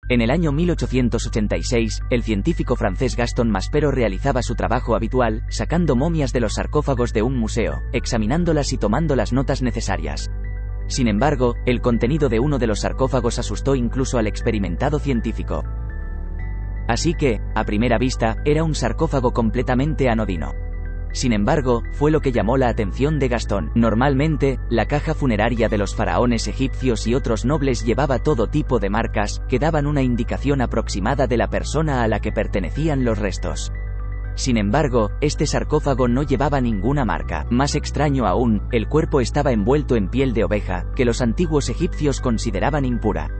En el año 1886, el científico francés Gaston Maspero realizaba su trabajo habitual, sacando momias de los sarcófagos de un museo, examinándolas y tomando las notas necesarias. Sin embargo, el contenido de uno de los sarcófagos asustó incluso al experimentado científico. Así que, a primera vista, era un sarcófago completamente anodino. Sin embargo, fue lo que llamó la atención de Gastón. Normalmente, la caja funeraria de los faraones egipcios y otros nobles llevaba todo tipo de marcas, que daban una indicación aproximada de la persona a la que pertenecían los restos. Sin embargo, este sarcófago no llevaba ninguna marca. Más extraño aún, el cuerpo estaba envuelto en piel de oveja, que los antiguos egipcios consideraban impura.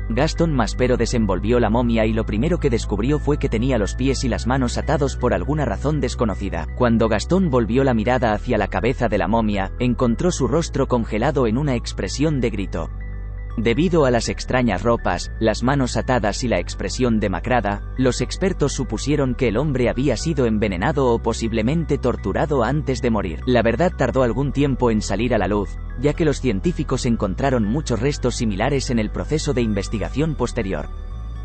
Gaston Maspero desenvolvió la momia y lo primero que descubrió fue que tenía los pies y las manos atados por alguna razón desconocida. Cuando Gastón volvió la mirada hacia la cabeza de la momia, encontró su rostro congelado en una expresión de grito. Debido a las extrañas ropas, las manos atadas y la expresión demacrada, los expertos supusieron que el hombre había sido envenenado o posiblemente torturado antes de morir. La verdad tardó algún tiempo en salir a la luz, ya que los científicos encontraron muchos restos similares en el proceso de investigación posterior.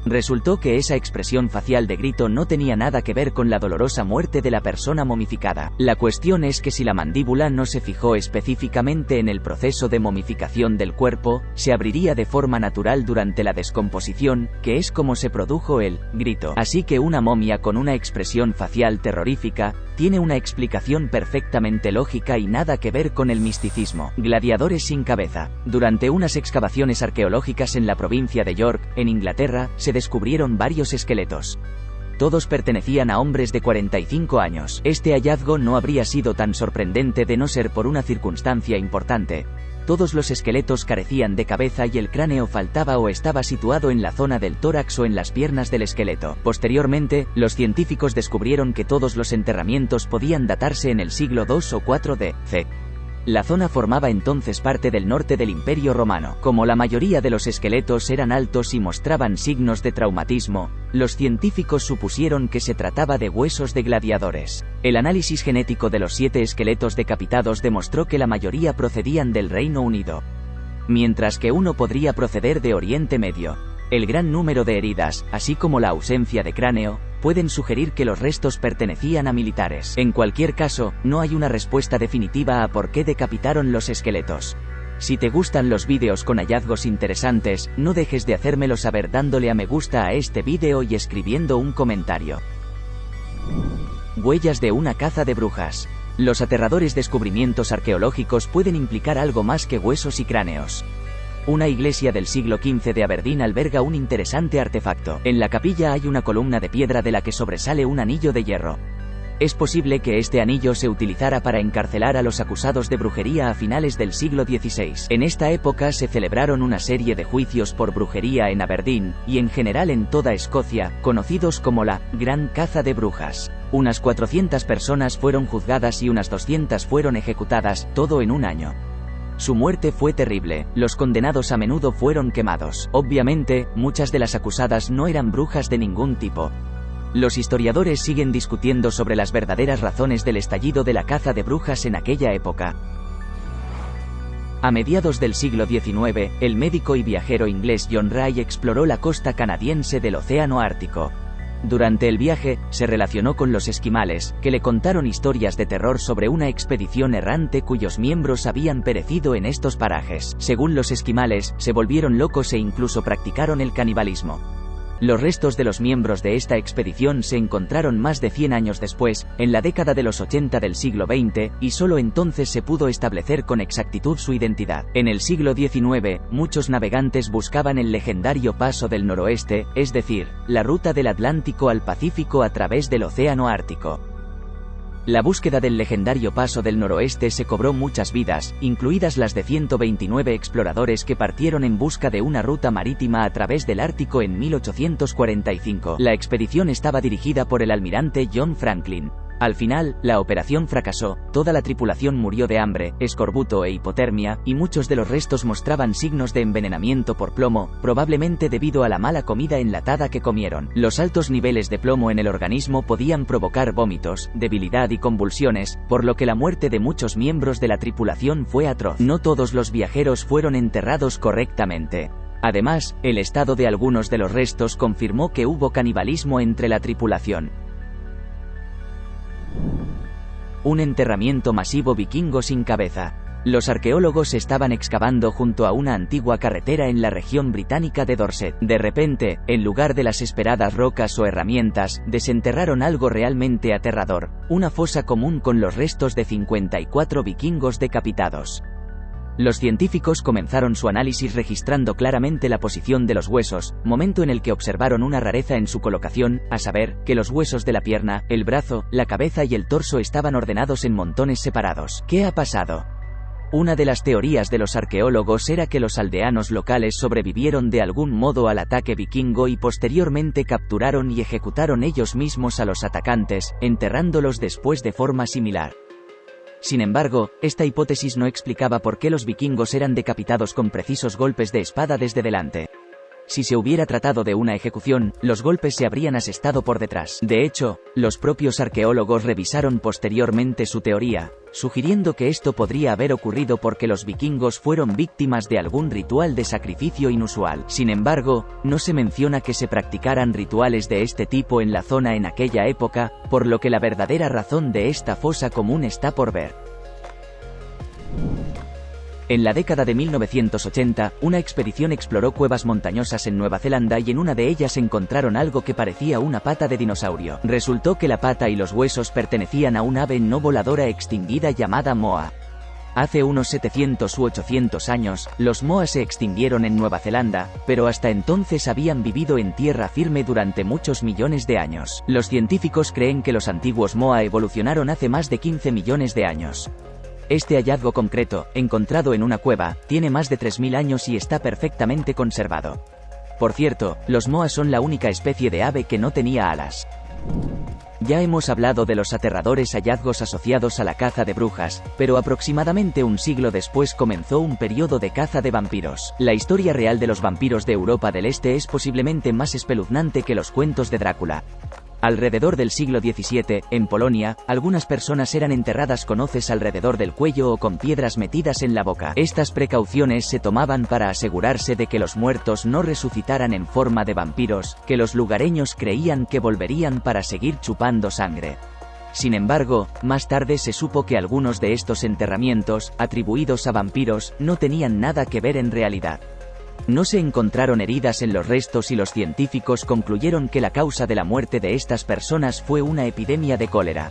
Resultó que esa expresión facial de grito no tenía nada que ver con la dolorosa muerte de la persona momificada. La cuestión es que si la mandíbula no se fijó específicamente en el proceso de momificación del cuerpo, se abriría de forma natural durante la descomposición, que es como se produjo el grito. Así que una momia con una expresión facial terrorífica, tiene una explicación perfectamente lógica y nada que ver con el misticismo. Gladiadores sin cabeza. Durante unas excavaciones arqueológicas en la provincia de York, en Inglaterra, se descubrieron varios esqueletos. Todos pertenecían a hombres de 45 años. Este hallazgo no habría sido tan sorprendente de no ser por una circunstancia importante. Todos los esqueletos carecían de cabeza y el cráneo faltaba o estaba situado en la zona del tórax o en las piernas del esqueleto. Posteriormente, los científicos descubrieron que todos los enterramientos podían datarse en el siglo II o IV d.C. La zona formaba entonces parte del norte del Imperio Romano. Como la mayoría de los esqueletos eran altos y mostraban signos de traumatismo, los científicos supusieron que se trataba de huesos de gladiadores. El análisis genético de los 7 esqueletos decapitados demostró que la mayoría procedían del Reino Unido, mientras que uno podría proceder de Oriente Medio. El gran número de heridas, así como la ausencia de cráneo, pueden sugerir que los restos pertenecían a militares. En cualquier caso, no hay una respuesta definitiva a por qué decapitaron los esqueletos. Si te gustan los vídeos con hallazgos interesantes, no dejes de hacérmelo saber dándole a me gusta a este vídeo y escribiendo un comentario. Huellas de una caza de brujas. Los aterradores descubrimientos arqueológicos pueden implicar algo más que huesos y cráneos. Una iglesia del siglo XV de Aberdeen alberga un interesante artefacto. En la capilla hay una columna de piedra de la que sobresale un anillo de hierro. Es posible que este anillo se utilizara para encarcelar a los acusados de brujería a finales del siglo XVI. En esta época se celebraron una serie de juicios por brujería en Aberdeen, y en general en toda Escocia, conocidos como la Gran Caza de Brujas. Unas 400 personas fueron juzgadas y unas 200 fueron ejecutadas, todo en un año. Su muerte fue terrible, los condenados a menudo fueron quemados. Obviamente, muchas de las acusadas no eran brujas de ningún tipo. Los historiadores siguen discutiendo sobre las verdaderas razones del estallido de la caza de brujas en aquella época. A mediados del siglo XIX, el médico y viajero inglés John Ray exploró la costa canadiense del Océano Ártico. Durante el viaje, se relacionó con los esquimales, que le contaron historias de terror sobre una expedición errante cuyos miembros habían perecido en estos parajes. Según los esquimales, se volvieron locos e incluso practicaron el canibalismo. Los restos de los miembros de esta expedición se encontraron más de 100 años después, en la década de los 80 del siglo XX, y solo entonces se pudo establecer con exactitud su identidad. En el siglo XIX, muchos navegantes buscaban el legendario Paso del Noroeste, es decir, la ruta del Atlántico al Pacífico a través del Océano Ártico. La búsqueda del legendario Paso del Noroeste se cobró muchas vidas, incluidas las de 129 exploradores que partieron en busca de una ruta marítima a través del Ártico en 1845. La expedición estaba dirigida por el almirante John Franklin. Al final, la operación fracasó, toda la tripulación murió de hambre, escorbuto e hipotermia, y muchos de los restos mostraban signos de envenenamiento por plomo, probablemente debido a la mala comida enlatada que comieron. Los altos niveles de plomo en el organismo podían provocar vómitos, debilidad y convulsiones, por lo que la muerte de muchos miembros de la tripulación fue atroz. No todos los viajeros fueron enterrados correctamente. Además, el estado de algunos de los restos confirmó que hubo canibalismo entre la tripulación. Un enterramiento masivo vikingo sin cabeza. Los arqueólogos estaban excavando junto a una antigua carretera en la región británica de Dorset. De repente, en lugar de las esperadas rocas o herramientas, desenterraron algo realmente aterrador, una fosa común con los restos de 54 vikingos decapitados. Los científicos comenzaron su análisis registrando claramente la posición de los huesos, momento en el que observaron una rareza en su colocación, a saber, que los huesos de la pierna, el brazo, la cabeza y el torso estaban ordenados en montones separados. ¿Qué ha pasado? Una de las teorías de los arqueólogos era que los aldeanos locales sobrevivieron de algún modo al ataque vikingo y posteriormente capturaron y ejecutaron ellos mismos a los atacantes, enterrándolos después de forma similar. Sin embargo, esta hipótesis no explicaba por qué los vikingos eran decapitados con precisos golpes de espada desde delante. Si se hubiera tratado de una ejecución, los golpes se habrían asestado por detrás. De hecho, los propios arqueólogos revisaron posteriormente su teoría, sugiriendo que esto podría haber ocurrido porque los vikingos fueron víctimas de algún ritual de sacrificio inusual. Sin embargo, no se menciona que se practicaran rituales de este tipo en la zona en aquella época, por lo que la verdadera razón de esta fosa común está por ver. En la década de 1980, una expedición exploró cuevas montañosas en Nueva Zelanda y en una de ellas encontraron algo que parecía una pata de dinosaurio. Resultó que la pata y los huesos pertenecían a un ave no voladora extinguida llamada moa. Hace unos 700 u 800 años, los moa se extinguieron en Nueva Zelanda, pero hasta entonces habían vivido en tierra firme durante muchos millones de años. Los científicos creen que los antiguos moa evolucionaron hace más de 15 millones de años. Este hallazgo concreto, encontrado en una cueva, tiene más de 3000 años y está perfectamente conservado. Por cierto, los moa son la única especie de ave que no tenía alas. Ya hemos hablado de los aterradores hallazgos asociados a la caza de brujas, pero aproximadamente un siglo después comenzó un periodo de caza de vampiros. La historia real de los vampiros de Europa del Este es posiblemente más espeluznante que los cuentos de Drácula. Alrededor del siglo XVII, en Polonia, algunas personas eran enterradas con hoces alrededor del cuello o con piedras metidas en la boca. Estas precauciones se tomaban para asegurarse de que los muertos no resucitaran en forma de vampiros, que los lugareños creían que volverían para seguir chupando sangre. Sin embargo, más tarde se supo que algunos de estos enterramientos, atribuidos a vampiros, no tenían nada que ver en realidad. No se encontraron heridas en los restos y los científicos concluyeron que la causa de la muerte de estas personas fue una epidemia de cólera.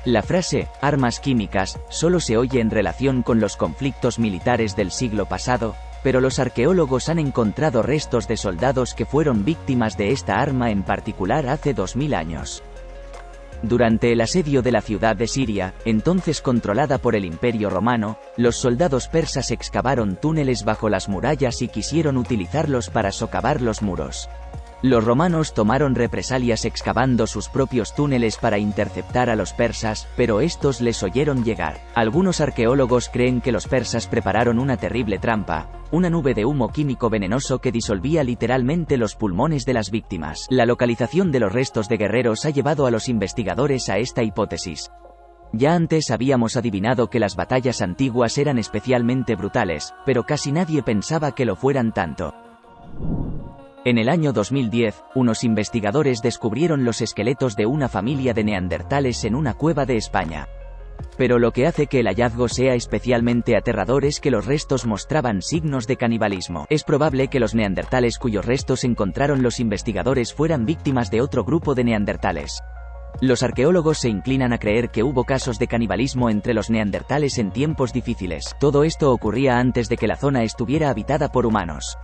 La frase, armas químicas, solo se oye en relación con los conflictos militares del siglo pasado, pero los arqueólogos han encontrado restos de soldados que fueron víctimas de esta arma en particular hace 2000 años. Durante el asedio de la ciudad de Siria, entonces controlada por el Imperio Romano, los soldados persas excavaron túneles bajo las murallas y quisieron utilizarlos para socavar los muros. Los romanos tomaron represalias excavando sus propios túneles para interceptar a los persas, pero estos les oyeron llegar. Algunos arqueólogos creen que los persas prepararon una terrible trampa, una nube de humo químico venenoso que disolvía literalmente los pulmones de las víctimas. La localización de los restos de guerreros ha llevado a los investigadores a esta hipótesis. Ya antes habíamos adivinado que las batallas antiguas eran especialmente brutales, pero casi nadie pensaba que lo fueran tanto. En el año 2010, unos investigadores descubrieron los esqueletos de una familia de neandertales en una cueva de España. Pero lo que hace que el hallazgo sea especialmente aterrador es que los restos mostraban signos de canibalismo. Es probable que los neandertales cuyos restos encontraron los investigadores fueran víctimas de otro grupo de neandertales. Los arqueólogos se inclinan a creer que hubo casos de canibalismo entre los neandertales en tiempos difíciles. Todo esto ocurría antes de que la zona estuviera habitada por humanos.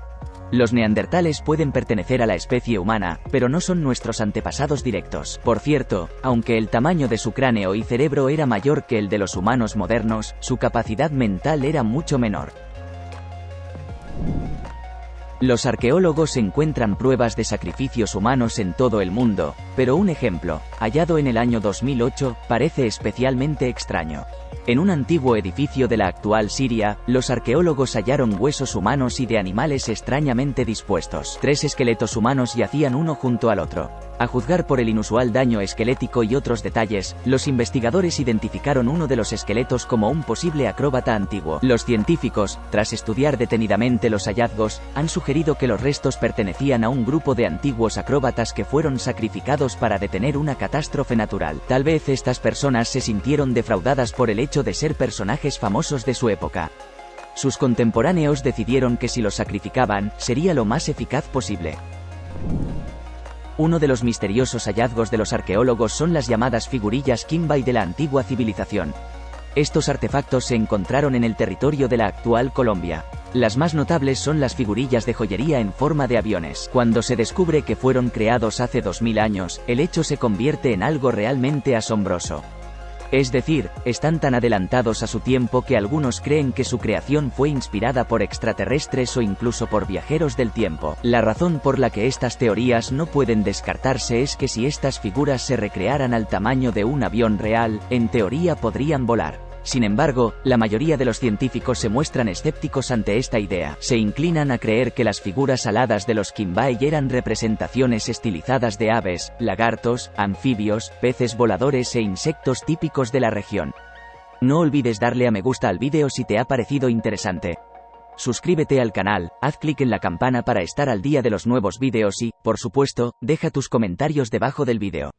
Los neandertales pueden pertenecer a la especie humana, pero no son nuestros antepasados directos. Por cierto, aunque el tamaño de su cráneo y cerebro era mayor que el de los humanos modernos, su capacidad mental era mucho menor. Los arqueólogos encuentran pruebas de sacrificios humanos en todo el mundo, pero un ejemplo, hallado en el año 2008, parece especialmente extraño. En un antiguo edificio de la actual Siria, los arqueólogos hallaron huesos humanos y de animales extrañamente dispuestos. 3 esqueletos humanos yacían uno junto al otro. A juzgar por el inusual daño esquelético y otros detalles, los investigadores identificaron uno de los esqueletos como un posible acróbata antiguo. Los científicos, tras estudiar detenidamente los hallazgos, han sugerido que los restos pertenecían a un grupo de antiguos acróbatas que fueron sacrificados para detener una catástrofe natural. Tal vez estas personas se sintieron defraudadas por el hecho de ser personajes famosos de su época. Sus contemporáneos decidieron que si los sacrificaban, sería lo más eficaz posible. Uno de los misteriosos hallazgos de los arqueólogos son las llamadas figurillas Kimball de la antigua civilización. Estos artefactos se encontraron en el territorio de la actual Colombia. Las más notables son las figurillas de joyería en forma de aviones. Cuando se descubre que fueron creados hace 2000 años, el hecho se convierte en algo realmente asombroso. Es decir, están tan adelantados a su tiempo que algunos creen que su creación fue inspirada por extraterrestres o incluso por viajeros del tiempo. La razón por la que estas teorías no pueden descartarse es que si estas figuras se recrearan al tamaño de un avión real, en teoría podrían volar. Sin embargo, la mayoría de los científicos se muestran escépticos ante esta idea. Se inclinan a creer que las figuras aladas de los Kimball eran representaciones estilizadas de aves, lagartos, anfibios, peces voladores e insectos típicos de la región. No olvides darle a me gusta al vídeo si te ha parecido interesante. Suscríbete al canal, haz clic en la campana para estar al día de los nuevos vídeos y, por supuesto, deja tus comentarios debajo del vídeo.